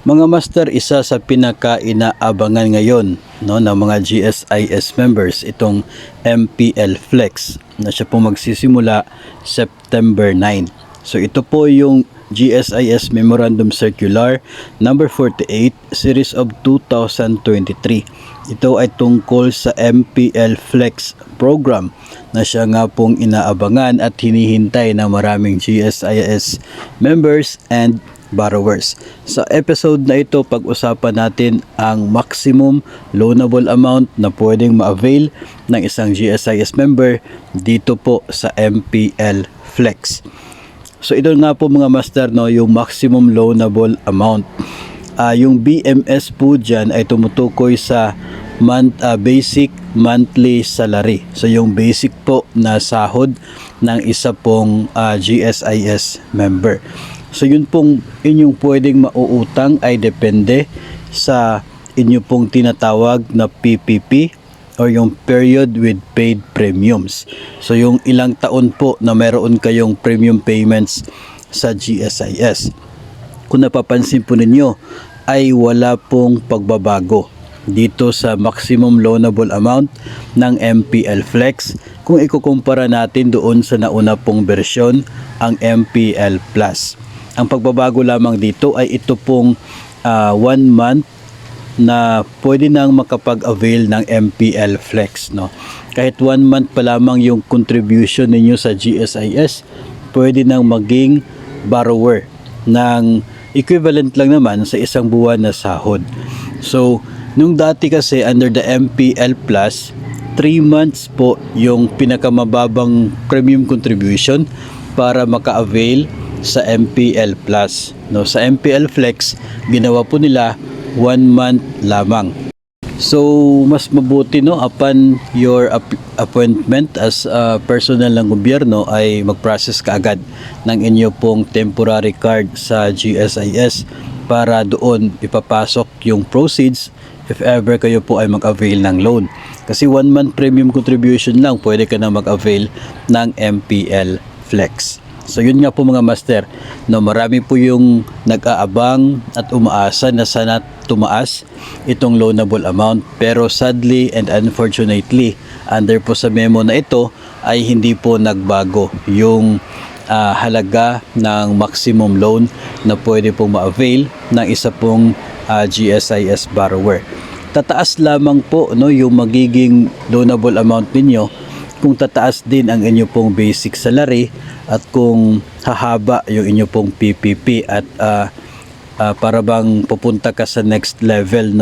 Mga master, isa sa pinaka-inaabangan ngayon ng mga GSIS members itong MPL Flex na siya po magsisimula September 9. So ito po yung GSIS Memorandum Circular number 48 series of 2023. Ito ay tungkol sa MPL Flex program na siya nga pong inaabangan at hinihintay ng maraming GSIS members and borrowers. Sa episode na ito, pag-usapan natin ang maximum loanable amount na pwedeng ma-avail ng isang GSIS member dito po sa MPL Flex. So ito nga po mga master, yung maximum loanable amount. Yung BMS po dyan ay tumutukoy sa basic monthly salary. So yung basic po na sahod ng isa pong GSIS member. So yun pong inyong pwedeng mauutang ay depende sa inyo pong tinatawag na PPP or yung period with paid premiums. So yung ilang taon po na meron kayong premium payments sa GSIS. Kung napapansin po ninyo ay wala pong pagbabago dito sa maximum loanable amount ng MPL Flex kung ikukumpara natin doon sa nauna pong bersyon, ang MPL Plus. Ang pagbabago lamang dito ay ito pong 1 month na pwede nang makapag-avail ng MPL Flex. Kahit 1 month pa lamang yung contribution ninyo sa GSIS, pwede nang maging borrower ng equivalent lang naman sa isang buwan na sahod. So, nung dati kasi under the MPL Plus, 3 months po yung pinakamababang premium contribution para maka-avail sa MPL Plus. Sa MPL Flex, ginawa po nila 1 month lamang. So, mas mabuti upon your appointment as personnel ng gobyerno ay mag-process kaagad ng inyo pong temporary card sa GSIS para doon ipapasok yung proceeds if ever kayo po ay mag-avail ng loan. Kasi 1 month premium contribution lang pwede ka na mag-avail ng MPL Flex. So yun nga po mga master, marami po yung nag-aabang at umaasa na sana tumaas itong loanable amount, pero sadly and unfortunately under po sa memo na ito ay hindi po nagbago yung halaga ng maximum loan na pwede pong ma-avail ng isa pong GSIS borrower. Tataas lamang po yung magiging loanable amount ninyo kung tataas din ang inyo pong basic salary at kung hahaba yung inyo pong PPP at para bang pupunta ka sa next level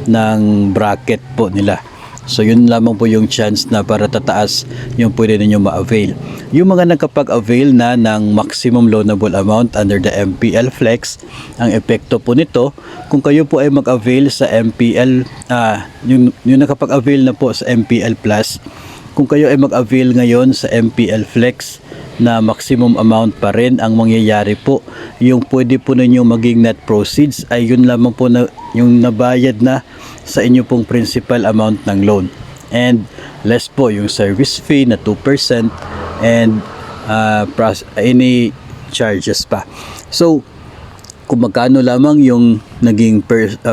ng bracket po nila. So yun lamang po yung chance na para tataas yung pwede ninyo ma-avail. Yung mga nagkapag-avail na ng maximum loanable amount under the MPL Flex, ang epekto po nito, kung kayo po ay mag-avail sa MPL, yung nakapag-avail na po sa MPL Plus, kung kayo ay mag-avail ngayon sa MPL Flex na maximum amount pa rin, ang mangyayari po, yung pwede po ninyo maging net proceeds ay yun lamang po na yung nabayad na sa inyo pong principal amount ng loan. And less po yung service fee na 2% and any charges pa. So, kung magkano lamang yung naging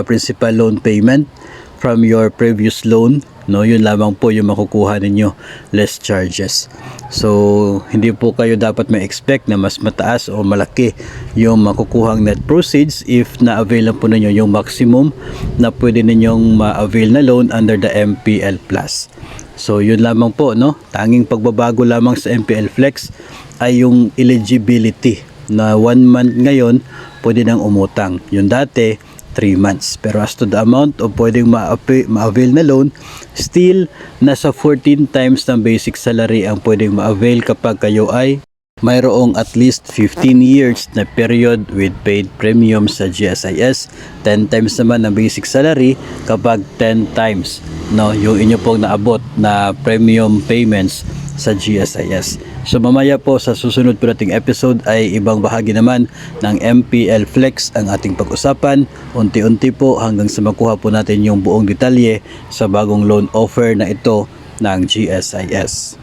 principal loan payment from your previous loan, yun lamang po yung makukuha ninyo, less charges. So hindi po kayo dapat ma-expect na mas mataas o malaki yung makukuhang net proceeds if na-avail na po ninyo yung maximum na pwede ninyong ma-avail na loan under the MPL Plus. So yun lamang po, tanging pagbabago lamang sa MPL Flex ay yung eligibility na 1 month ngayon pwede nang umutang. Yung dati 3 months. Pero as to the amount o pwedeng ma-avail na loan, still nasa 14 times ng basic salary ang pwedeng ma-avail kapag kayo ay mayroong at least 15 years na period with paid premium sa GSIS. 10 times naman ang basic salary kapag 10 times yung inyo pong naabot na premium payments sa GSIS. So mamaya po sa susunod po nating episode ay ibang bahagi naman ng MPL Flex ang ating pag-usapan. Unti-unti po hanggang sa makuha po natin yung buong detalye sa bagong loan offer na ito ng GSIS.